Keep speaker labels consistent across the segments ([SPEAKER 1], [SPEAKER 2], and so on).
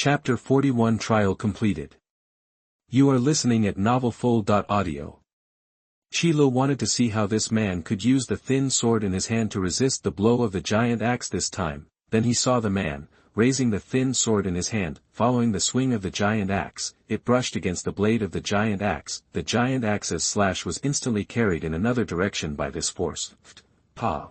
[SPEAKER 1] Chapter 41 Trial completed. You are listening at NovelsMyriad. Chilo wanted to see how this man could use the thin sword in his hand to resist the blow of the giant axe this time. Then he saw the man, raising the thin sword in his hand, following the swing of the giant axe. It brushed against the blade of the giant axe. The giant axe's slash was instantly carried in another direction by this force. Pa!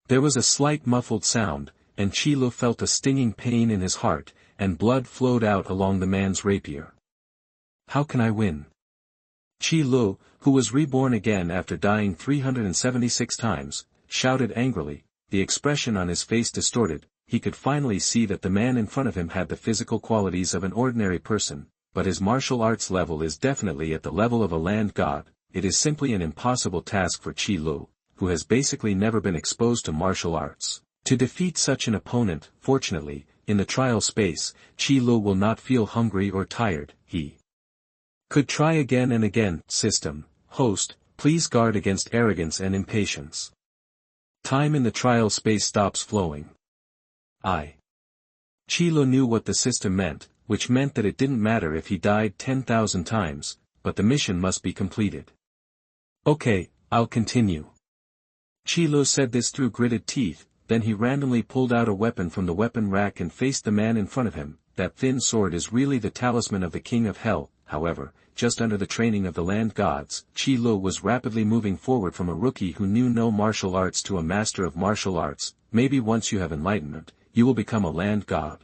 [SPEAKER 1] There was a slight muffled sound, and Chilo felt a stinging pain in his heart, and blood flowed out along the man's rapier. How can I win? Chilo, who was reborn again after dying 376 times, shouted angrily, the expression on his face distorted. He could finally see that the man in front of him had the physical qualities of an ordinary person, but his martial arts level is definitely at the level of a land god. It is simply an impossible task for Chilo, who has basically never been exposed to martial arts, to defeat such an opponent. Fortunately, in the trial space, Chilo will not feel hungry or tired. He could try again and again. System, host, please guard against arrogance and impatience. Time in the trial space stops flowing. Chilo knew what the system meant, which meant that it didn't matter if he died 10,000 times, but the mission must be completed. Okay, I'll continue. Chilo said this through gritted teeth. Then he randomly pulled out a weapon from the weapon rack and faced the man in front of him. That thin sword is really the talisman of the King of Hell. However, just under the training of the land gods, Chilo was rapidly moving forward from a rookie who knew no martial arts to a master of martial arts. Maybe once you have enlightenment, you will become a land god.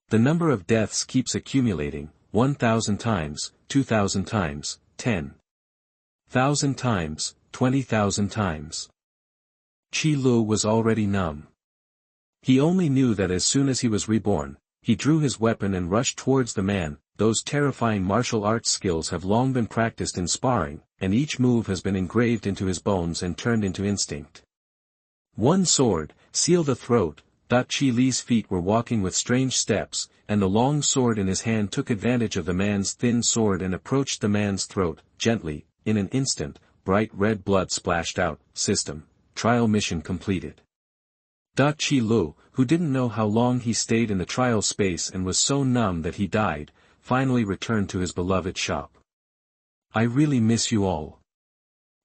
[SPEAKER 1] The number of deaths keeps accumulating, 1,000 times, 2,000 times, 10,000 times, 20,000 times. Chilo was already numb. He only knew that as soon as he was reborn, he drew his weapon and rushed towards the man. Those terrifying martial arts skills have long been practiced in sparring, and each move has been engraved into his bones and turned into instinct. One sword, seal the throat. Chili's feet were walking with strange steps, and the long sword in his hand took advantage of the man's thin sword and approached the man's throat, gently. In an instant, bright red blood splashed out. System, trial mission completed. Chilo, who didn't know how long he stayed in the trial space and was so numb that he died, finally returned to his beloved shop. I really miss you all.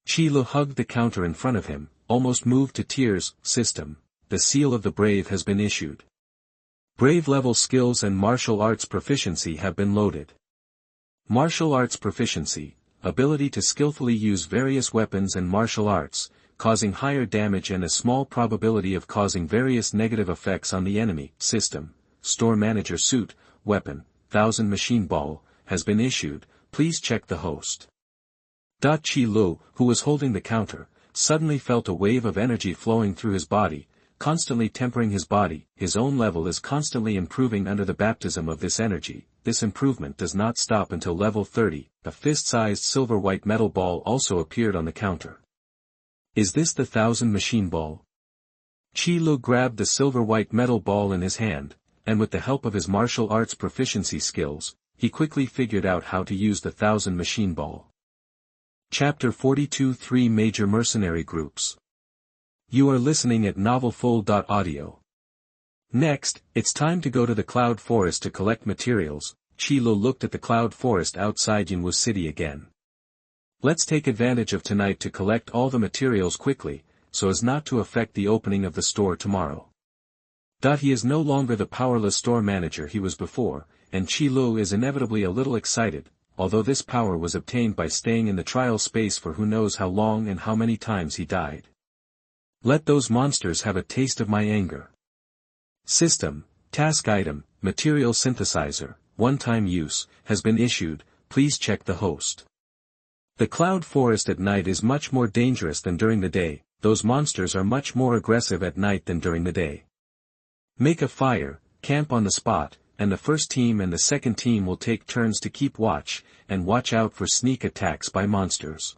[SPEAKER 1] Chilo hugged the counter in front of him, almost moved to tears. System, the seal of the brave has been issued. Brave level skills and martial arts proficiency have been loaded. Martial arts proficiency, ability to skillfully use various weapons and martial arts, causing higher damage and a small probability of causing various negative effects on the enemy. System, store manager suit, weapon, 1000 machine ball, has been issued. Please check the host. Chilo, who was holding the counter, suddenly felt a wave of energy flowing through his body, constantly tempering his body. His own level is constantly improving under the baptism of this energy. This improvement does not stop until level 30. A fist-sized silver-white metal ball also appeared on the counter. Is this the 1000 machine ball? Chilo grabbed the silver-white metal ball in his hand, and with the help of his martial arts proficiency skills, he quickly figured out how to use the 1000 machine ball. Chapter 42 3 Major Mercenary Groups. You are listening at NovelsMyriad. Next, it's time to go to the Cloud Forest to collect materials. Chilo looked at the Cloud Forest outside Yunwu City again. Let's take advantage of tonight to collect all the materials quickly, so as not to affect the opening of the store tomorrow. He is no longer the powerless store manager he was before, and Chilo is inevitably a little excited, although this power was obtained by staying in the trial space for who knows how long and how many times he died. Let those monsters have a taste of my anger. System, task item, material synthesizer, one-time use, has been issued. Please check the host. The Cloud Forest at night is much more dangerous than during the day. Those monsters are much more aggressive at night than during the day. Make a fire, camp on the spot, and the first team and the second team will take turns to keep watch, and watch out for sneak attacks by monsters.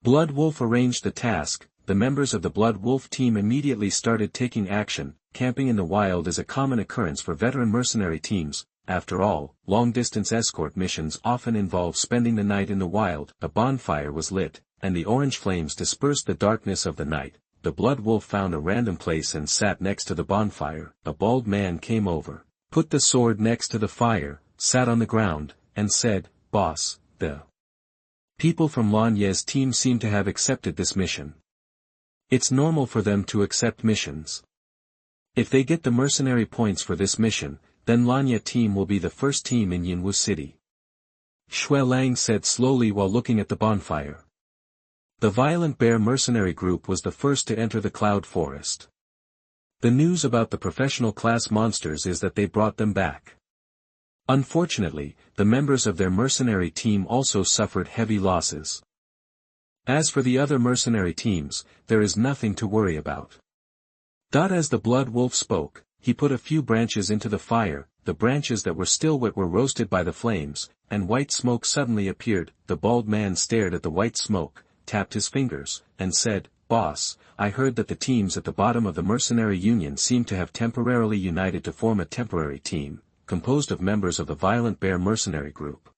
[SPEAKER 1] Blood Wolf arranged the task. The members of the Blood Wolf team immediately started taking action. Camping in the wild is a common occurrence for veteran mercenary teams. After all, long-distance escort missions often involve spending the night in the wild. A bonfire was lit, and the orange flames dispersed the darkness of the night. The Blood Wolf found a random place and sat next to the bonfire. A bald man came over. put the sword next to the fire, sat on the ground, and said, "Boss, the people from Lanye's team seem to have accepted this mission. It's normal for them to accept missions. If they get the mercenary points for this mission, then Lanye team will be the first team in Yinwu City." Shui Lang said slowly while looking at the bonfire. The Violent Bear mercenary group was the first to enter the Cloud Forest. The news about the professional class monsters is that they brought them back. Unfortunately, the members of their mercenary team also suffered heavy losses. As for the other mercenary teams, there is nothing to worry about. As the Blood Wolf spoke, he put a few branches into the fire, the branches that were still wet were roasted by the flames, and white smoke suddenly appeared. The bald man stared at the white smoke, tapped his fingers, and said, "Boss, I heard that the teams at the bottom of the mercenary union seem to have temporarily united to form a temporary team, composed of members of the Violent Bear mercenary group.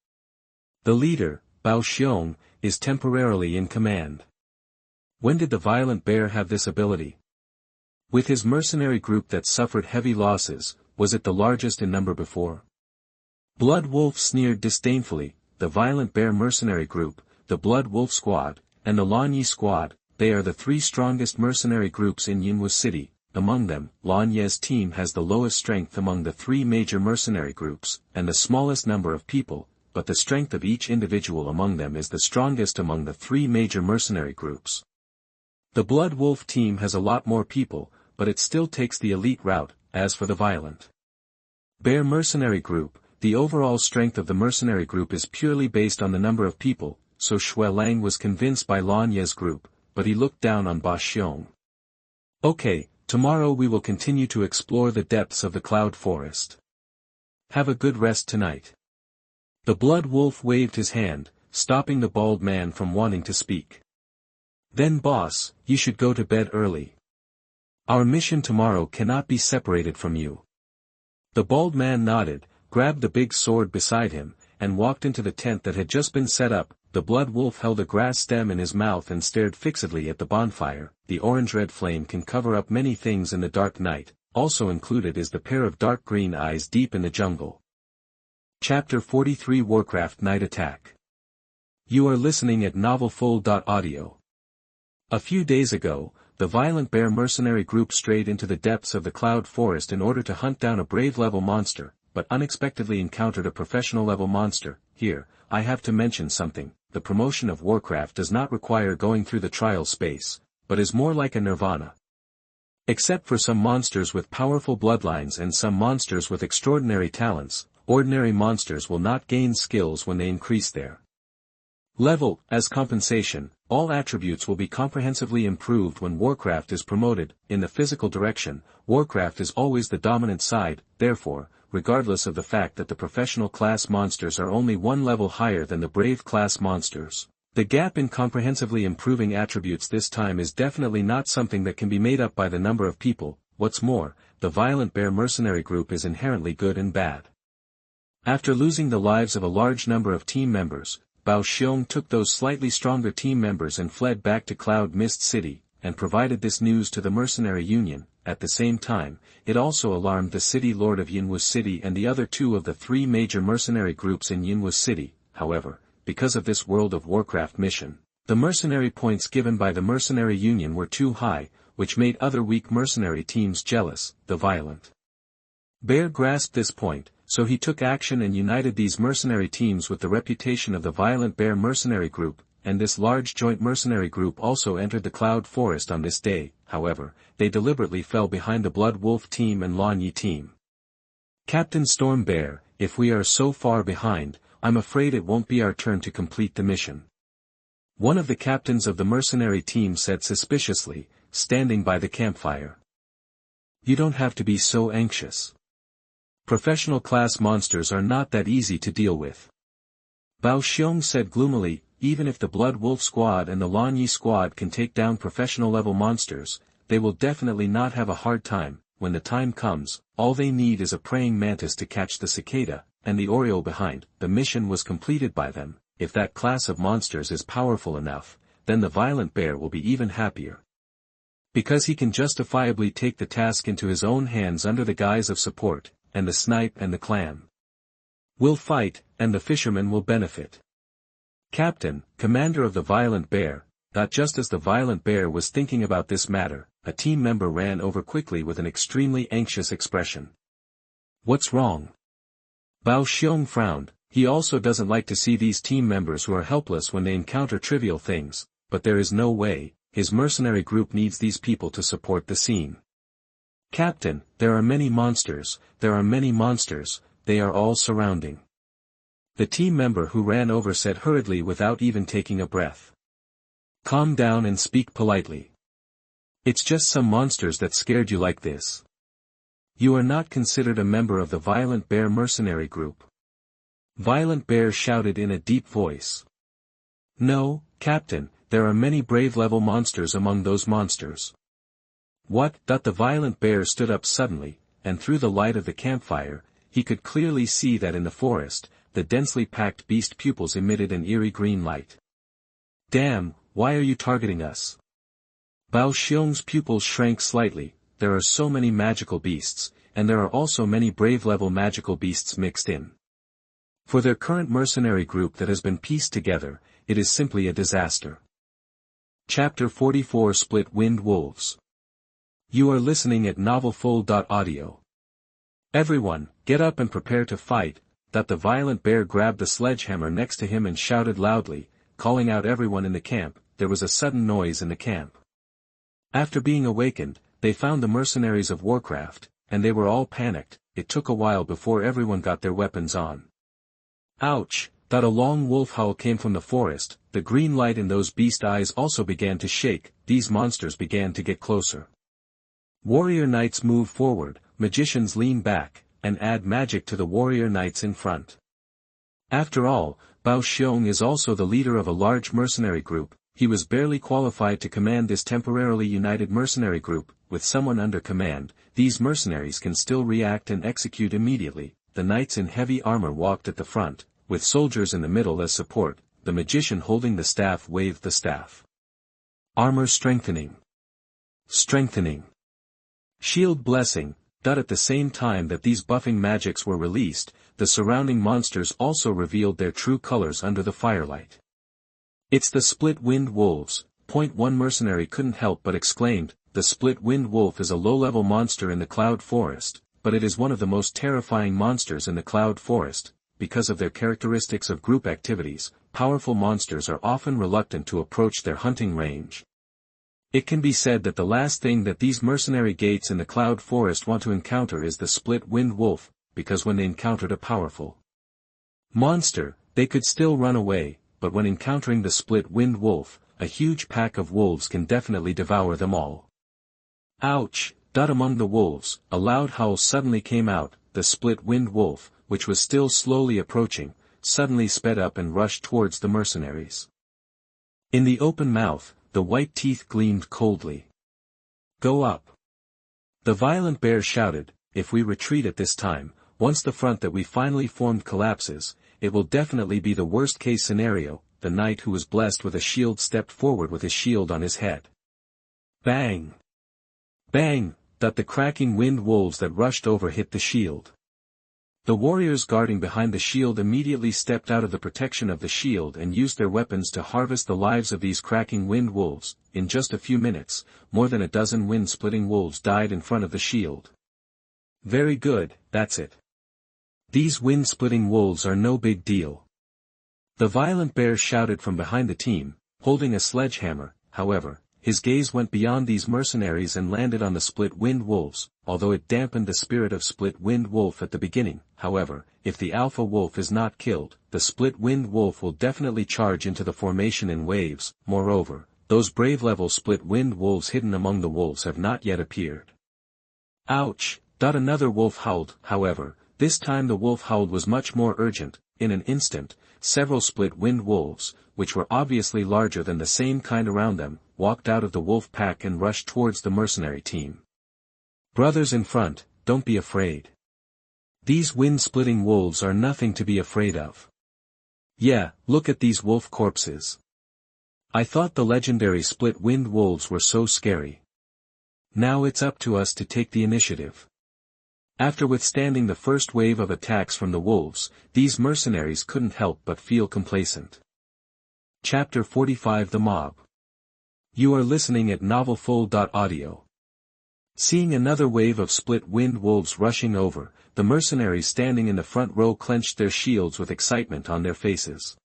[SPEAKER 1] The leader, Bao Xiong, is temporarily in command." When did the Violent Bear have this ability? With his mercenary group that suffered heavy losses, was it the largest in number before? Blood Wolf sneered disdainfully. The Violent Bear mercenary group, the Blood Wolf squad, and the Lanyi squad, they are the three strongest mercenary groups in Yinwu City. Among them, Lanye's team has the lowest strength among the three major mercenary groups, and the smallest number of people, but the strength of each individual among them is the strongest among the three major mercenary groups. The Blood Wolf team has a lot more people, but it still takes the elite route. As for the Violent Bear mercenary group, the overall strength of the mercenary group is purely based on the number of people, so Shui Lang was convinced by Lanye's group, but he looked down on Ba Xiong. "Okay, tomorrow we will continue to explore the depths of the Cloud Forest. Have a good rest tonight." The Blood Wolf waved his hand, stopping the bald man from wanting to speak. "Then boss, you should go to bed early. Our mission tomorrow cannot be separated from you." The bald man nodded, grabbed the big sword beside him, and walked into the tent that had just been set up. The Blood Wolf held a grass stem in his mouth and stared fixedly at the bonfire. The orange-red flame can cover up many things in the dark night, also included is the pair of dark green eyes deep in the jungle. Chapter 43 Warcraft Night Attack. You are listening at NovelsMyriad. A few days ago, the Violent Bear mercenary group strayed into the depths of the Cloud Forest in order to hunt down a brave-level monster, but unexpectedly encountered a professional-level monster. Here, I have to mention something. The promotion of Warcraft does not require going through the trial space, but is more like a nirvana. Except for some monsters with powerful bloodlines and some monsters with extraordinary talents, ordinary monsters will not gain skills when they increase their level. As compensation, all attributes will be comprehensively improved when Warcraft is promoted. In the physical direction, Warcraft is always the dominant side, therefore, regardless of the fact that the professional class monsters are only one level higher than the brave class monsters, the gap in comprehensively improving attributes this time is definitely not something that can be made up by the number of people. What's more, the Violent Bear mercenary group is inherently good and bad. After losing the lives of a large number of team members, Bao Xiong took those slightly stronger team members and fled back to Cloud Mist City, and provided this news to the Mercenary Union. At the same time, it also alarmed the City Lord of Yinwu City and the other two of the three major mercenary groups in Yinwu City. However, because of this World of Warcraft mission, the mercenary points given by the Mercenary Union were too high, which made other weak mercenary teams jealous. The Violent Bear grasped this point, so he took action and united these mercenary teams with the reputation of the Violent Bear mercenary group, and this large joint mercenary group also entered the Cloud Forest on this day. However, they deliberately fell behind the Blood Wolf team and Lanyi team. "Captain Storm Bear, if we are so far behind, I'm afraid it won't be our turn to complete the mission," one of the captains of the mercenary team said suspiciously, standing by the campfire. "You don't have to be so anxious. Professional class monsters are not that easy to deal with," Bao Xiong said gloomily. "Even if the Blood Wolf squad and the Lanyi squad can take down professional-level monsters, they will definitely not have a hard time. When the time comes, all they need is a praying mantis to catch the cicada, and the oriole behind. The mission was completed by them. If that class of monsters is powerful enough, then the Violent Bear will be even happier. Because he can justifiably take the task into his own hands under the guise of support, and the snipe and the clam. We'll fight, and the fisherman will benefit. Captain, commander of the violent bear. Just as the violent bear was thinking about this matter, a team member ran over quickly with an extremely anxious expression. What's wrong? Bao Xiong frowned. He also doesn't like to see these team members who are helpless when they encounter trivial things, but there is no way. His mercenary group needs these people to support the scene. Captain, there are many monsters, they are all surrounding. The team member who ran over said hurriedly without even taking a breath. Calm down and speak politely. It's just some monsters that scared you like this. You are not considered a member of the Violent Bear mercenary group. Violent Bear shouted in a deep voice. No, Captain, there are many brave level monsters among those monsters. What? The Violent Bear stood up suddenly, and through the light of the campfire, he could clearly see that in the forest, the densely packed beast pupils emitted an eerie green light. Damn, why are you targeting us? Bao Xiong's pupils shrank slightly. There are so many magical beasts, and there are also many brave level magical beasts mixed in. For their current mercenary group that has been pieced together, it is simply a disaster. Chapter 44 Split-Winged Wolves. You are listening at NovelsMyriad.audio. Everyone, get up and prepare to fight. The violent bear grabbed the sledgehammer next to him and shouted loudly, calling out everyone in the camp. There was a sudden noise in the camp. After being awakened, they found the mercenaries of Warcraft, and they were all panicked. It took a while before everyone got their weapons on. Ouch! A long wolf howl came from the forest. The green light in those beast eyes also began to shake. These monsters began to get closer. Warrior knights move forward, magicians lean back, and add magic to the warrior knights in front. After all, Bao Xiong is also the leader of a large mercenary group. He was barely qualified to command this temporarily united mercenary group. With someone under command, these mercenaries can still react and execute immediately. The knights in heavy armor walked at the front, with soldiers in the middle as support. The magician holding the staff waved the staff. Armor strengthening. Strengthening. Shield blessing. At the same time that these buffing magics were released, the surrounding monsters also revealed their true colors under the firelight. It's the split-winged wolves. One mercenary couldn't help but exclaimed. The split-winged wolf is a low-level monster in the cloud forest, but it is one of the most terrifying monsters in the cloud forest. Because of their characteristics of group activities, powerful monsters are often reluctant to approach their hunting range. It can be said that the last thing that these mercenary gates in the cloud forest want to encounter is the split-winged wolf, because when they encountered a powerful monster, they could still run away, but when encountering the split-winged wolf, a huge pack of wolves can definitely devour them all. Ouch! Among the wolves, a loud howl suddenly came out. The split-winged wolf, which was still slowly approaching, suddenly sped up and rushed towards the mercenaries. In the open mouth, the white teeth gleamed coldly. Go up! The violent bear shouted. If we retreat at this time, once the front that we finally formed collapses, it will definitely be the worst-case scenario. The knight who was blessed with a shield stepped forward with his shield on his head. Bang! Bang! The cracking wind wolves that rushed over hit the shield. The warriors guarding behind the shield immediately stepped out of the protection of the shield and used their weapons to harvest the lives of these cracking wind wolves. In just a few minutes, more than a dozen wind-splitting wolves died in front of the shield. Very good, that's it. These wind-splitting wolves are no big deal. The violent bear shouted from behind the team, holding a sledgehammer. However, his gaze went beyond these mercenaries and landed on the split-winged wolves. Although it dampened the spirit of split-winged wolf at the beginning. However, if the alpha wolf is not killed, the split-winged wolf will definitely charge into the formation in waves. Moreover, those brave-level split-winged wolves hidden among the wolves have not yet appeared. Ouch! Another wolf howled. However, this time the wolf howled was much more urgent. In an instant, several split-winged wolves, which were obviously larger than the same kind around them, walked out of the wolf pack and rushed towards the mercenary team. Brothers in front, don't be afraid. These wind-splitting wolves are nothing to be afraid of. Yeah, look at these wolf corpses. I thought the legendary split-winged wolves were so scary. Now it's up to us to take the initiative. After withstanding the first wave of attacks from the wolves, these mercenaries couldn't help but feel complacent. Chapter 45 The Mob. You are listening at NovelsMyriad. Seeing another wave of split-winged wolves rushing over, the mercenaries standing in the front row clenched their shields with excitement on their faces.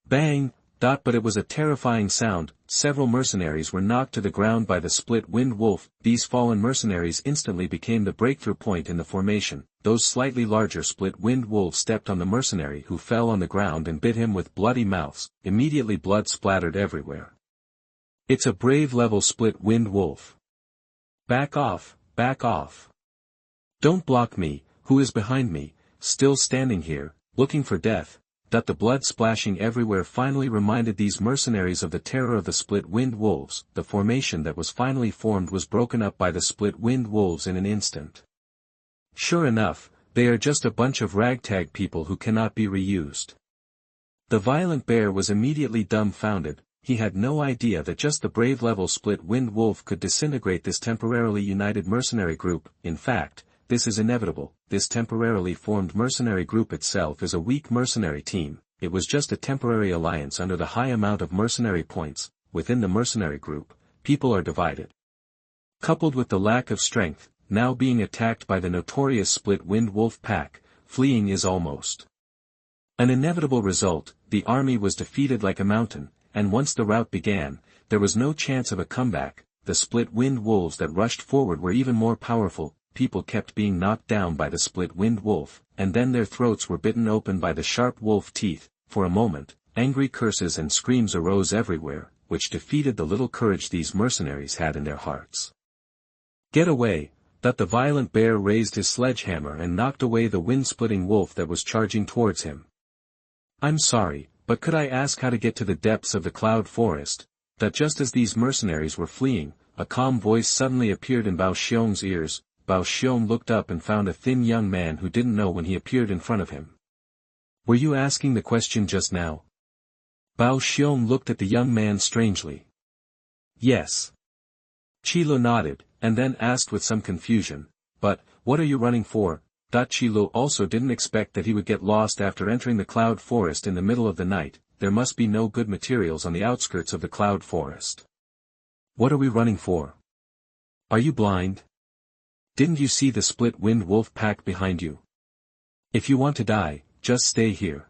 [SPEAKER 1] Bang! But it was a terrifying sound. Several mercenaries were knocked to the ground by the split-winged wolf. These fallen mercenaries instantly became the breakthrough point in the formation. Those slightly larger split-winged wolves stepped on the mercenary who fell on the ground and bit him with bloody mouths. Immediately blood splattered everywhere. It's a brave level split-winged wolf. Back off, back off. Don't block me. Who is behind me, still standing here, looking for death? The blood splashing everywhere finally reminded these mercenaries of the terror of the split-winged wolves. The formation that was finally formed was broken up by the split-winged wolves in an instant. Sure enough, they are just a bunch of ragtag people who cannot be reused. The violent bear was immediately dumbfounded. He had no idea that just the brave level split-winged wolf could disintegrate this temporarily united mercenary group. In fact, this is inevitable. This temporarily formed mercenary group itself is a weak mercenary team. It was just a temporary alliance under the high amount of mercenary points. Within the mercenary group, people are divided. Coupled with the lack of strength, now being attacked by the notorious split-winged wolf pack, fleeing is almost an inevitable result. The army was defeated like a mountain, and once the rout began, there was no chance of a comeback. The split-winged wolves that rushed forward were even more powerful. People kept being knocked down by the split-winged wolf, and then their throats were bitten open by the sharp wolf teeth. For a moment, angry curses and screams arose everywhere, which defeated the little courage these mercenaries had in their hearts. Get away! The violent bear raised his sledgehammer and knocked away the wind-splitting wolf that was charging towards him. I'm sorry, but could I ask how to get to the depths of the cloud forest? Just as these mercenaries were fleeing, a calm voice suddenly appeared in Bao Xiong's ears. Bao Xiong looked up and found a thin young man who didn't know when he appeared in front of him. Were you asking the question just now? Bao Xiong looked at the young man strangely. Yes. Chilo nodded, and then asked with some confusion, but, what are you running for? Chilo also didn't expect that he would get lost after entering the cloud forest in the middle of the night. There must be no good materials on the outskirts of the cloud forest. What are we running for? Are you blind? Didn't you see the split-winged wolf pack behind you? If you want to die, just stay here.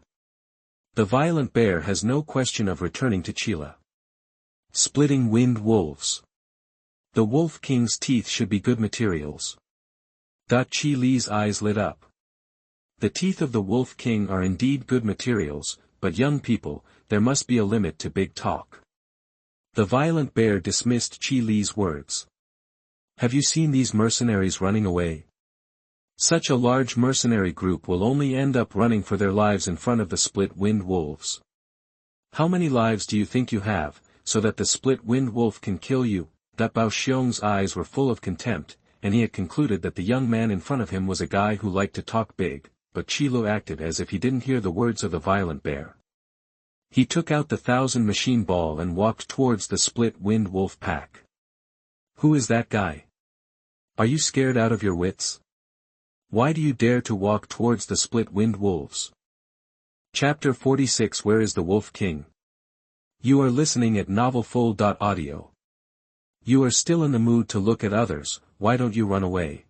[SPEAKER 1] The violent bear has no question of returning to Chila. Splitting winged wolves. The wolf king's teeth should be good materials. Chi Li's eyes lit up. The teeth of the wolf king are indeed good materials, but young people, there must be a limit to big talk. The violent bear dismissed Chi Li's words. Have you seen these mercenaries running away? Such a large mercenary group will only end up running for their lives in front of the split-winged wolves. How many lives do you think you have, so that the split-winged wolf can kill you? Bao Xiong's eyes were full of contempt, and he had concluded that the young man in front of him was a guy who liked to talk big, but Chilo acted as if he didn't hear the words of the violent bear. He took out the 1,000 machine ball and walked towards the split-winged wolf pack. Who is that guy? Are you scared out of your wits? Why do you dare to walk towards the split-winged wolves? Chapter 46 Where is the Wolf King? You are listening at NovelsMyriad. You are still in the mood to look at others, why don't you run away?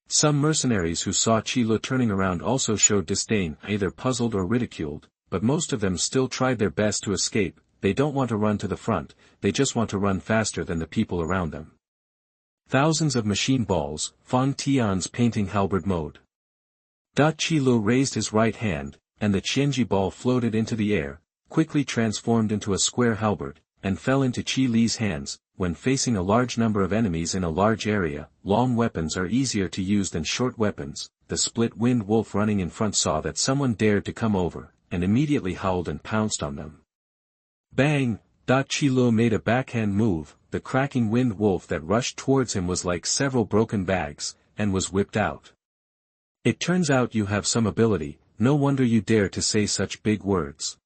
[SPEAKER 1] Some mercenaries who saw Chilo turning around also showed disdain, either puzzled or ridiculed, but most of them still tried their best to escape. They don't want to run to the front, they just want to run faster than the people around them. Thousands of machine balls, Fang Tian's painting halberd mode. Chilo raised his right hand, and the Qianji ball floated into the air, quickly transformed into a square halberd, and fell into Chi Li's hands. When facing a large number of enemies in a large area, long weapons are easier to use than short weapons. The split-winged wolf running in front saw that someone dared to come over, and immediately howled and pounced on them. Bang! Chilo made a backhand move. The cracking winged wolf that rushed towards him was like several broken bags, and was whipped out. It turns out you have some ability, no wonder you dare to say such big words.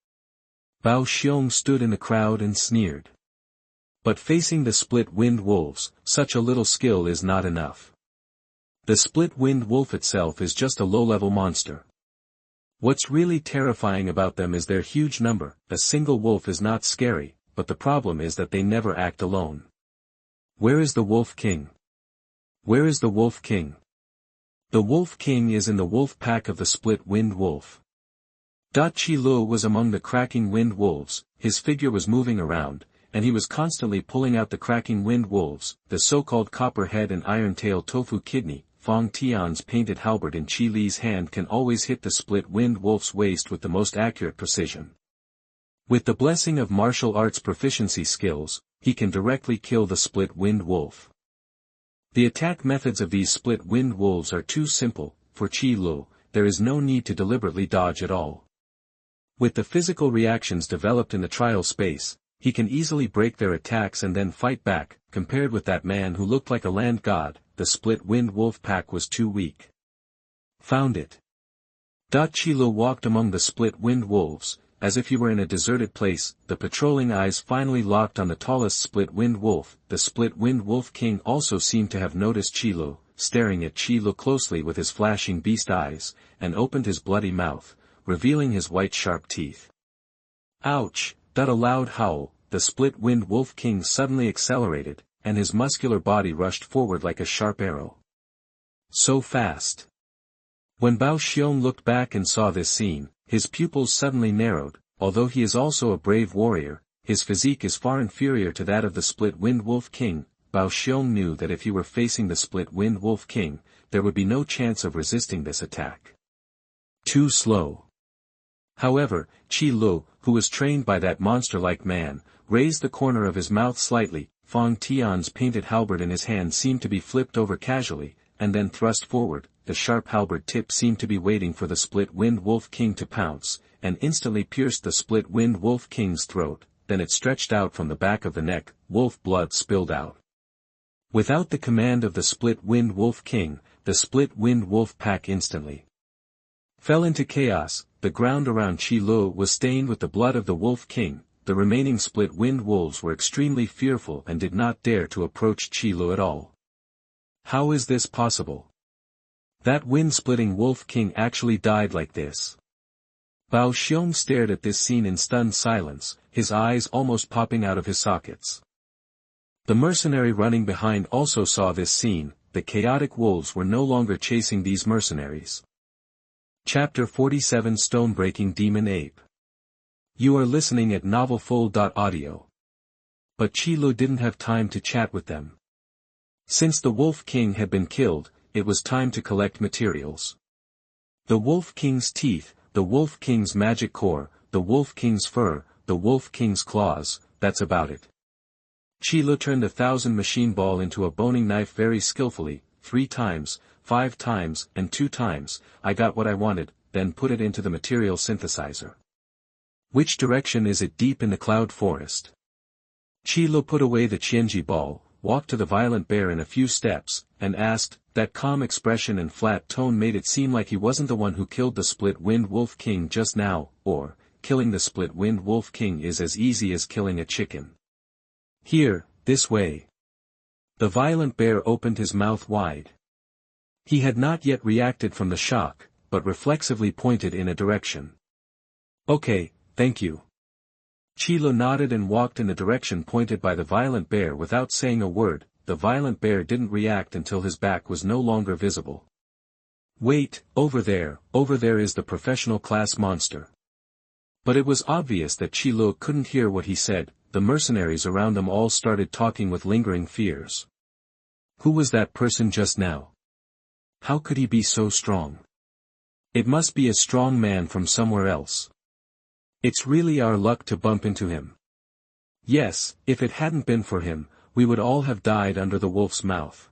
[SPEAKER 1] Bao Xiong stood in the crowd and sneered. But facing the split-winged wolves, such a little skill is not enough. The split-winged wolf itself is just a low-level monster. What's really terrifying about them is their huge number. A single wolf is not scary, but the problem is that they never act alone. Where is the Wolf King? Where is the Wolf King? The Wolf King is in the wolf pack of the split-winged wolf. Chi Lo was among the cracking winged wolves, his figure was moving around, and he was constantly pulling out the cracking winged wolves, the so-called copperhead and iron-tail tofu kidney. Fong Tian's painted halberd in Qi Li's hand can always hit the split-winged wolf's waist with the most accurate precision. With the blessing of martial arts proficiency skills, he can directly kill the split-winged wolf. The attack methods of these split-winged wolves are too simple. For Qi Lu, there is no need to deliberately dodge at all. With the physical reactions developed in the trial space, he can easily break their attacks and then fight back. Compared with that man who looked like a land god, the split-winged wolf pack was too weak. Found it. Qi Lu walked among the split-winged wolves, as if he were in a deserted place. The patrolling eyes finally locked on the tallest split-winged wolf. The split-winged wolf king also seemed to have noticed Qi Lu, staring at Qi Lu closely with his flashing beast eyes, and opened his bloody mouth, revealing his white sharp teeth. Ouch! That a loud howl, the split-winged wolf king suddenly accelerated, and his muscular body rushed forward like a sharp arrow. So fast. When Bao Xiong looked back and saw this scene, his pupils suddenly narrowed. Although he is also a brave warrior, his physique is far inferior to that of the split-winged wolf king. Bao Xiong knew that if he were facing the split-winged wolf king, there would be no chance of resisting this attack. Too slow. However, Qi Lu, who was trained by that monster-like man, raised the corner of his mouth slightly. Fong Tian's painted halberd in his hand seemed to be flipped over casually, and then thrust forward. The sharp halberd tip seemed to be waiting for the split-winged wolf king to pounce, and instantly pierced the split-winged wolf king's throat. Then it stretched out from the back of the neck. Wolf blood spilled out. Without the command of the split-winged wolf king, the split-winged wolf pack instantly fell into chaos. The ground around Qi Lu was stained with the blood of the wolf king. The remaining split-winged wolves were extremely fearful and did not dare to approach Qi Lu at all. How is this possible? That wind-splitting wolf king actually died like this. Bao Xiong stared at this scene in stunned silence, his eyes almost popping out of his sockets. The mercenary running behind also saw this scene. The chaotic wolves were no longer chasing these mercenaries. Chapter 47 Stone-Breaking Demon Ape. You are listening at NovelsMyriad.audio. But Qi Lu didn't have time to chat with them. Since the Wolf King had been killed, it was time to collect materials. The Wolf King's teeth, the Wolf King's magic core, the Wolf King's fur, the Wolf King's claws, that's about it. Qi Lu turned 1,000 machine ball into a boning knife very skillfully, 3 times, 5 times, and 2 times. I got what I wanted, then put it into the material synthesizer. Which direction is it? Deep in the cloud forest. Qi Lu put away the Qianji ball, walked to the violent bear in a few steps, and asked. That calm expression and flat tone made it seem like he wasn't the one who killed the split-winged wolf king just now, or, killing the split-winged wolf king is as easy as killing a chicken. Here, this way. The violent bear opened his mouth wide. He had not yet reacted from the shock, but reflexively pointed in a direction. Okay, thank you. Qi Lu nodded and walked in the direction pointed by the violent bear without saying a word. The violent bear didn't react until his back was no longer visible. Wait, over there is the professional class monster. But it was obvious that Qi Lu couldn't hear what he said. The mercenaries around them all started talking with lingering fears. Who was that person just now? How could he be so strong? It must be a strong man from somewhere else. It's really our luck to bump into him. Yes, if it hadn't been for him, we would all have died under the wolf's mouth.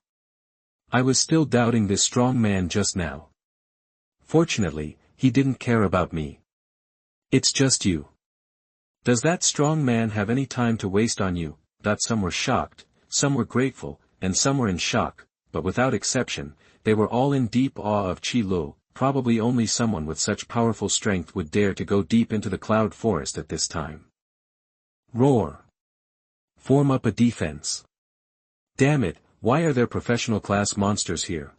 [SPEAKER 1] I was still doubting this strong man just now. Fortunately, he didn't care about me. It's just you. Does that strong man have any time to waste on you? Some were shocked, some were grateful, and some were in shock, but without exception, they were all in deep awe of Qi Lu. Probably only someone with such powerful strength would dare to go deep into the cloud forest at this time. Roar. Form up a defense. Damn it, why are there professional class monsters here?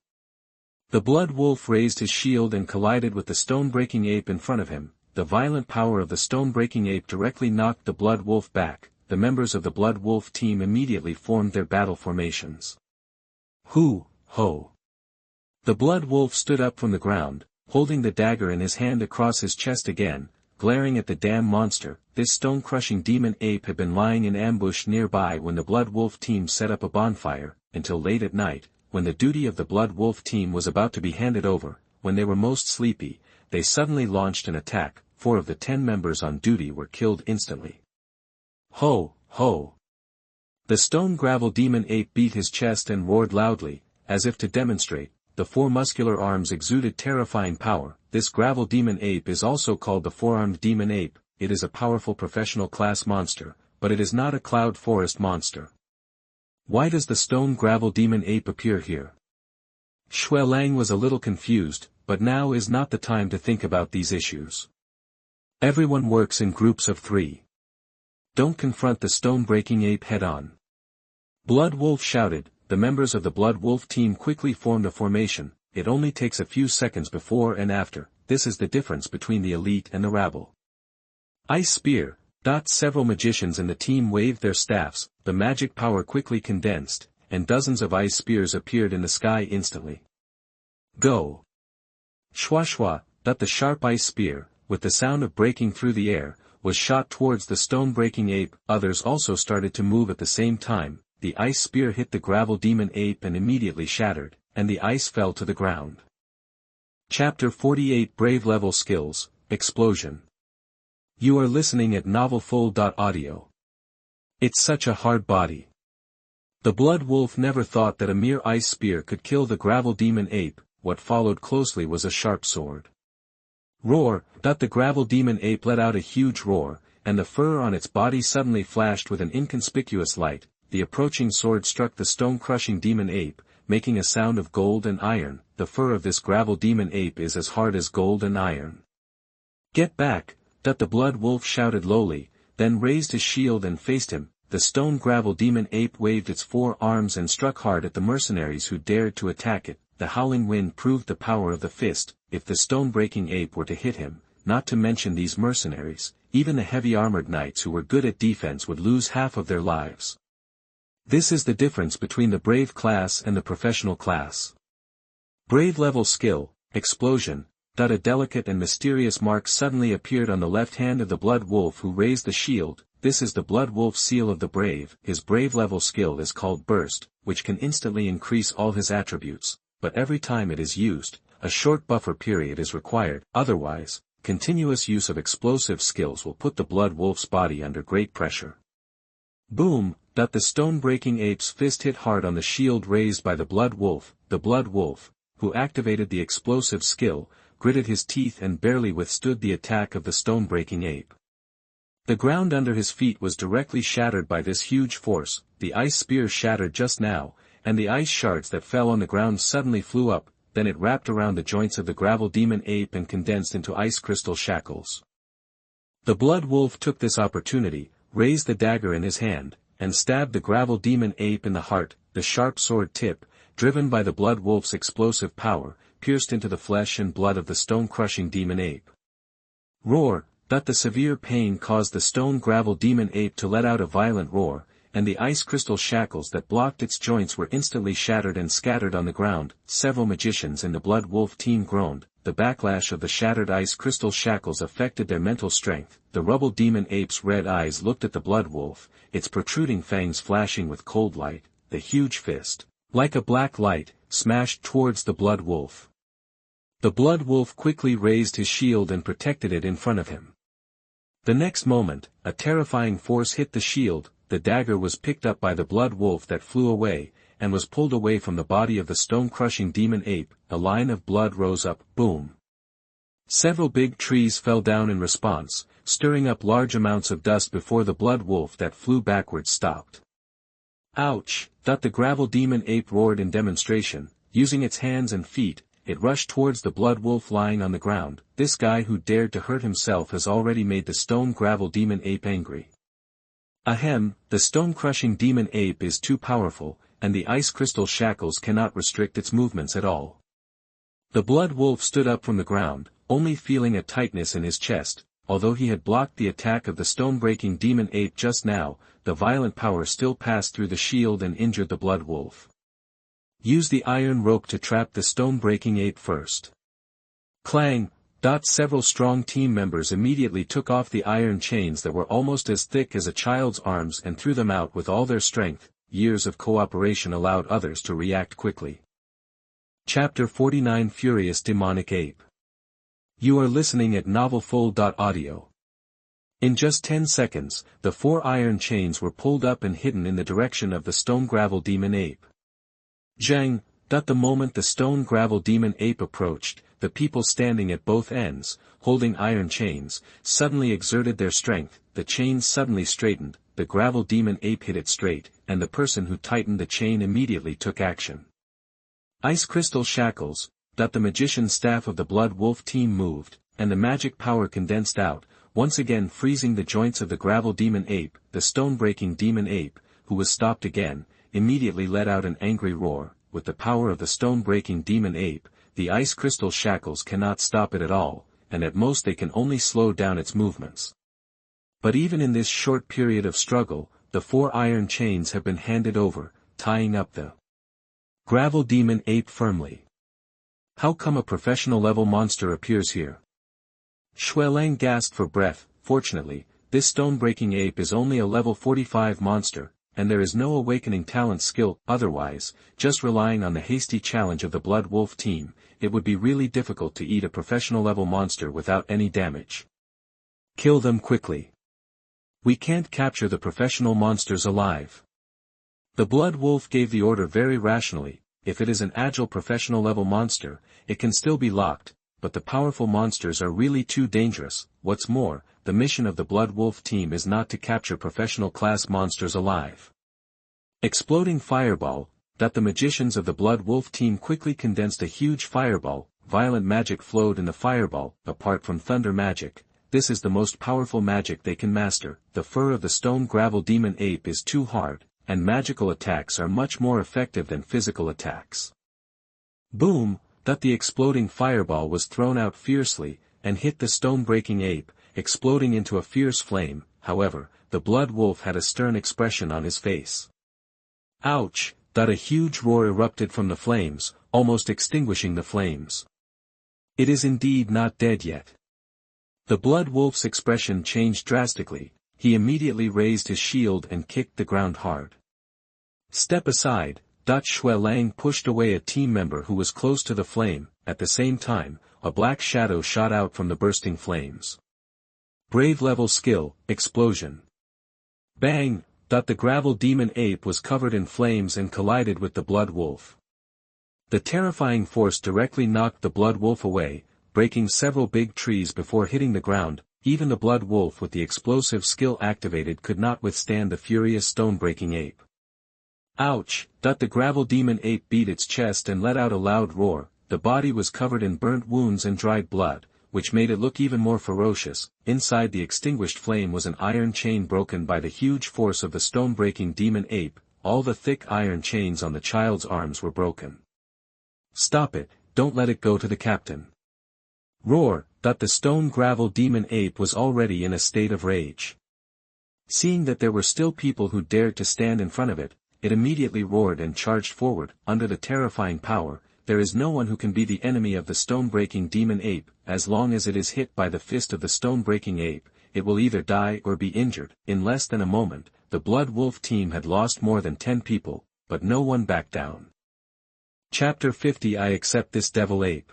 [SPEAKER 1] The blood wolf raised his shield and collided with the stone-breaking ape in front of him. The violent power of the stone-breaking ape directly knocked the blood wolf back. The members of the blood wolf team immediately formed their battle formations. Hoo, ho! The blood wolf stood up from the ground, holding the dagger in his hand across his chest again, glaring at the damn monster. This stone-crushing demon ape had been lying in ambush nearby when the blood wolf team set up a bonfire, until late at night, when the duty of the blood wolf team was about to be handed over. When they were most sleepy, they suddenly launched an attack. 4 of the 10 members on duty were killed instantly. Ho, ho! The stone gravel demon ape beat his chest and roared loudly, as if to demonstrate. The 4 muscular arms exuded terrifying power. This gravel demon ape is also called the 4-armed demon ape. It is a powerful professional class monster, but it is not a cloud forest monster. Why does the stone gravel demon ape appear here? Shui Lang was a little confused, but now is not the time to think about these issues. Everyone works in groups of 3. Don't confront the stone-breaking ape head-on. Blood Wolf shouted. The members of the Blood Wolf team quickly formed a formation. It only takes a few seconds before and after. This is the difference between the elite and the rabble. Ice Spear. Several magicians in the team waved their staffs. The magic power quickly condensed, and dozens of ice spears appeared in the sky instantly. Go! Shwa shwa. The sharp ice spear, with the sound of breaking through the air, was shot towards the stone-breaking ape. Others also started to move at the same time. The ice spear hit the gravel demon ape and immediately shattered, and the ice fell to the ground. Chapter 48 Brave Level Skills, Explosion. You are listening at NovelsMyriad. It's such a hard body. The blood wolf never thought that a mere ice spear could kill the gravel demon ape. What followed closely was a sharp sword. Roar! The gravel demon ape let out a huge roar, and the fur on its body suddenly flashed with an inconspicuous light. The approaching sword struck the stone-crushing demon ape, making a sound of gold and iron. The fur of this gravel demon ape is as hard as gold and iron. Get back! The blood wolf shouted lowly, then raised his shield and faced him. The stone gravel demon ape waved its 4 arms and struck hard at the mercenaries who dared to attack it. The howling wind proved the power of the fist. If the stone-breaking ape were to hit him, not to mention these mercenaries, even the heavy-armored knights who were good at defense would lose half of their lives. This is the difference between the brave class and the professional class. Brave level skill, explosion. A delicate and mysterious mark suddenly appeared on the left hand of the blood wolf who raised the shield. This is the blood wolf seal of the brave. His brave level skill is called burst, which can instantly increase all his attributes, but every time it is used, a short buffer period is required. Otherwise, continuous use of explosive skills will put the blood wolf's body under great pressure. Boom! The stone-breaking ape's fist hit hard on the shield raised by the blood wolf. The blood wolf, who activated the explosive skill, gritted his teeth and barely withstood the attack of the stone-breaking ape. The ground under his feet was directly shattered by this huge force. The ice spear shattered just now, and the ice shards that fell on the ground suddenly flew up. Then it wrapped around the joints of the gravel demon ape and condensed into ice crystal shackles. The blood wolf took this opportunity, raised the dagger in his hand, and stabbed the gravel demon ape in the heart. The sharp sword tip, driven by the blood wolf's explosive power, pierced into the flesh and blood of the stone-crushing demon ape. Roar! The severe pain caused the stone gravel demon ape to let out a violent roar, and the ice crystal shackles that blocked its joints were instantly shattered and scattered on the ground. Several magicians in the blood wolf team groaned. The backlash of the shattered ice crystal shackles affected their mental strength. The rubble demon ape's red eyes looked at the blood wolf, its protruding fangs flashing with cold light. The huge fist, like a black light, smashed towards the blood wolf. The blood wolf quickly raised his shield and protected it in front of him. The next moment, a terrifying force hit the shield. The dagger was picked up by the blood wolf that flew away, and was pulled away from the body of the stone-crushing demon ape. A line of blood rose up. Boom! Several big trees fell down in response, stirring up large amounts of dust before the blood wolf that flew backwards stopped. Ouch! The gravel demon ape roared in demonstration. Using its hands and feet, it rushed towards the blood wolf lying on the ground. This guy who dared to hurt himself has already made the stone gravel demon ape angry. Ahem, the stone-crushing demon ape is too powerful, and the ice crystal shackles cannot restrict its movements at all. The blood wolf stood up from the ground, only feeling a tightness in his chest. Although he had blocked the attack of the stone-breaking demon ape just now, the violent power still passed through the shield and injured the blood wolf. Use the iron rope to trap the stone-breaking ape first. Clang! Several strong team members immediately took off the iron chains that were almost as thick as a child's arms and threw them out with all their strength. Years of cooperation allowed others to react quickly. Chapter 49 Furious Demonic Ape. You are listening at NovelsMyriad. In just 10 seconds, the 4 iron chains were pulled up and hidden in the direction of the stone gravel demon ape. Zhang! The moment the stone gravel demon ape approached, the people standing at both ends, holding iron chains, suddenly exerted their strength. The chains suddenly straightened, the gravel demon ape hit it straight, and the person who tightened the chain immediately took action. Ice crystal shackles. The magician's staff of the blood wolf team moved, and the magic power condensed out, once again freezing the joints of the gravel demon ape. The stone-breaking demon ape, who was stopped again, immediately let out an angry roar. With the power of the stone-breaking demon ape, the ice crystal shackles cannot stop it at all, and at most they can only slow down its movements. But even in this short period of struggle, the 4 iron chains have been handed over, tying up the gravel demon ape firmly. How come a professional-level monster appears here? Xuelang gasped for breath. Fortunately, this stone-breaking ape is only a level 45 monster, and there is no awakening talent skill. Otherwise, just relying on the hasty challenge of the blood wolf team, it would be really difficult to eat a professional-level monster without any damage. Kill them quickly. We can't capture the professional monsters alive. The blood wolf gave the order very rationally. If it is an agile professional-level monster, it can still be locked, but the powerful monsters are really too dangerous. What's more, the mission of the blood wolf team is not to capture professional-class monsters alive. Exploding fireball. The magicians of the blood wolf team quickly condensed a huge fireball. Violent magic flowed in the fireball. Apart from thunder magic, this is the most powerful magic they can master. The fur of the stone gravel demon ape is too hard, and magical attacks are much more effective than physical attacks. Boom! The exploding fireball was thrown out fiercely, and hit the stone-breaking ape, exploding into a fierce flame. However, the blood wolf had a stern expression on his face. Ouch! A huge roar erupted from the flames, almost extinguishing the flames. It is indeed not dead yet. The blood wolf's expression changed drastically. He immediately raised his shield and kicked the ground hard. Step aside. Xuelang pushed away a team member who was close to the flame. At the same time, a black shadow shot out from the bursting flames. Brave level skill, explosion. Bang! The gravel demon ape was covered in flames and collided with the blood wolf. The terrifying force directly knocked the blood wolf away, breaking several big trees before hitting the ground. Even the blood wolf with the explosive skill activated could not withstand the furious stone-breaking ape. Ouch! The gravel demon ape beat its chest and let out a loud roar. The body was covered in burnt wounds and dried blood, which made it look even more ferocious. Inside the extinguished flame was an iron chain broken by the huge force of the stone-breaking demon ape. All the thick iron chains on the child's arms were broken. Stop it, don't let it go to the captain. Roar! The stone gravel demon ape was already in a state of rage. Seeing that there were still people who dared to stand in front of it, it immediately roared and charged forward. Under the terrifying power, there is no one who can be the enemy of the stone-breaking demon ape. As long as it is hit by the fist of the stone-breaking ape, it will either die or be injured. In less than a moment, the blood wolf team had lost more than 10 people, but no one backed down. Chapter 50 I accept this devil ape.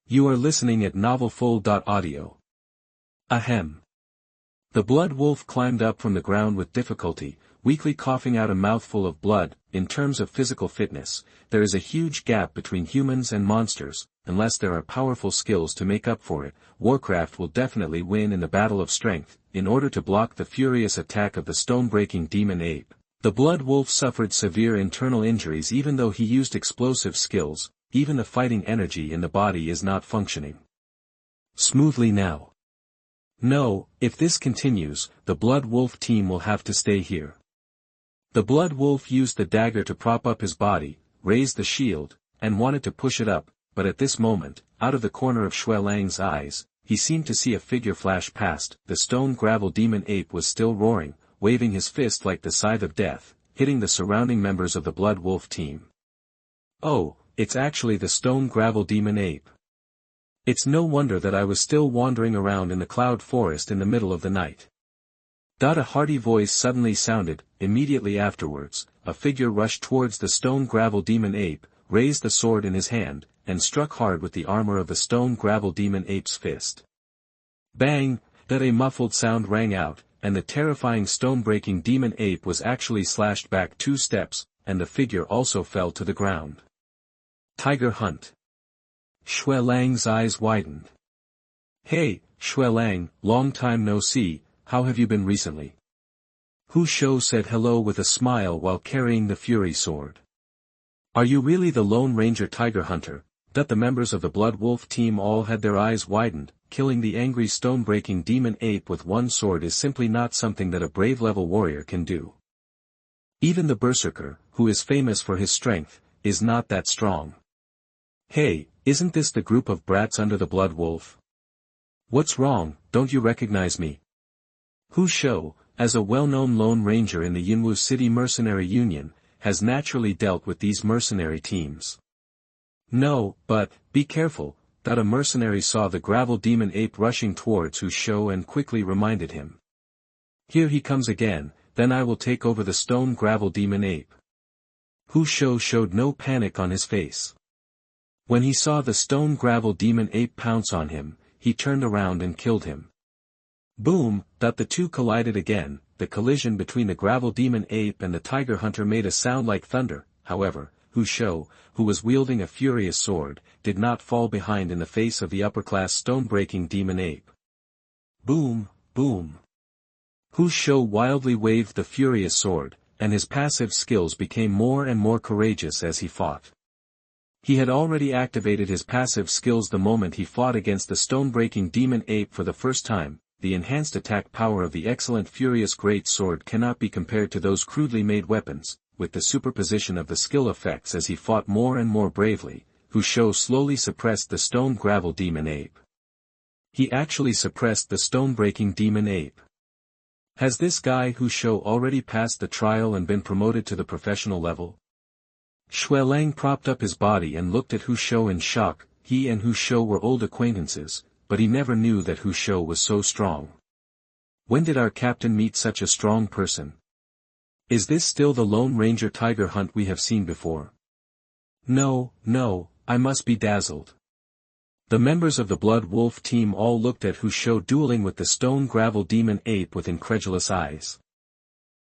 [SPEAKER 1] You are listening at NovelsMyriad. Ahem. The blood wolf climbed up from the ground with difficulty, weakly coughing out a mouthful of blood. In terms of physical fitness, there is a huge gap between humans and monsters. Unless there are powerful skills to make up for it, Warcraft will definitely win in the battle of strength. In order to block the furious attack of the stone-breaking demon ape, the blood wolf suffered severe internal injuries. Even though he used explosive skills, even the fighting energy in the body is not functioning smoothly now. No, if this continues, the blood wolf team will have to stay here. The blood wolf used the dagger to prop up his body, raised the shield, and wanted to push it up. but at this moment, out of the corner of Shui Lang's eyes, he seemed to see a figure flash past. The stone gravel demon ape was still roaring, waving his fist like the scythe of death, hitting the surrounding members of the Blood Wolf team. Oh, it's actually the stone gravel demon ape. It's no wonder that I was still wandering around in the cloud forest in the middle of the night. A hearty voice suddenly sounded. Immediately afterwards, a figure rushed towards the stone gravel demon ape, raised the sword in his hand, and struck hard with the armor of the stone gravel demon ape's fist. Bang! A muffled sound rang out, and the terrifying stone-breaking demon ape was actually slashed back 2 steps, and the figure also fell to the ground. Tiger Hunt. Shui Lang's eyes widened. Hey, Shui Lang, long time no see, how have you been recently? Hu Shou said hello with a smile while carrying the Fury Sword. Are you really the Lone Ranger Tiger Hunter? That the members of the Blood Wolf team all had their eyes widened. Killing the angry stone-breaking demon ape with one sword is simply not something that a brave level warrior can do. Even the Berserker, who is famous for his strength, is not that strong. Hey, isn't this the group of brats under the Blood Wolf? What's wrong, don't you recognize me? Hu Shou, as a well-known Lone Ranger in the Yinwu City Mercenary Union, has naturally dealt with these mercenary teams. No, but, be careful, that a mercenary saw the gravel demon ape rushing towards Hu Shou and quickly reminded him. Here he comes again, then I will take over the stone gravel demon ape. Hu Shou showed no panic on his face. When he saw the stone gravel demon ape pounce on him, he turned around and killed him. Boom! The two collided again. The collision between the gravel demon ape and the tiger hunter made a sound like thunder. However, Hu Shou, who was wielding a furious sword, did not fall behind in the face of the upper-class stone-breaking demon ape. Boom, boom. Hu Shou wildly waved the furious sword, and his passive skills became more and more courageous as he fought. He had already activated his passive skills the moment he fought against the stone-breaking demon ape for the first time. The enhanced attack power of the excellent furious great sword cannot be compared to those crudely made weapons. With the superposition of the skill effects as he fought more and more bravely, Hu Shou slowly suppressed the stone gravel demon ape. He actually suppressed the stone-breaking demon ape. Has this guy Hu Shou already passed the trial and been promoted to the professional level? Shui Lang propped up his body and looked at Hu Shou in shock. He and Hu Shou were old acquaintances, but he never knew that Hu Shou was so strong. When did our captain meet such a strong person? Is this still the Lone Ranger Tiger Hunt we have seen before? No, I must be dazzled. The members of the Blood Wolf team all looked at Hu Shou dueling with the stone gravel demon ape with incredulous eyes.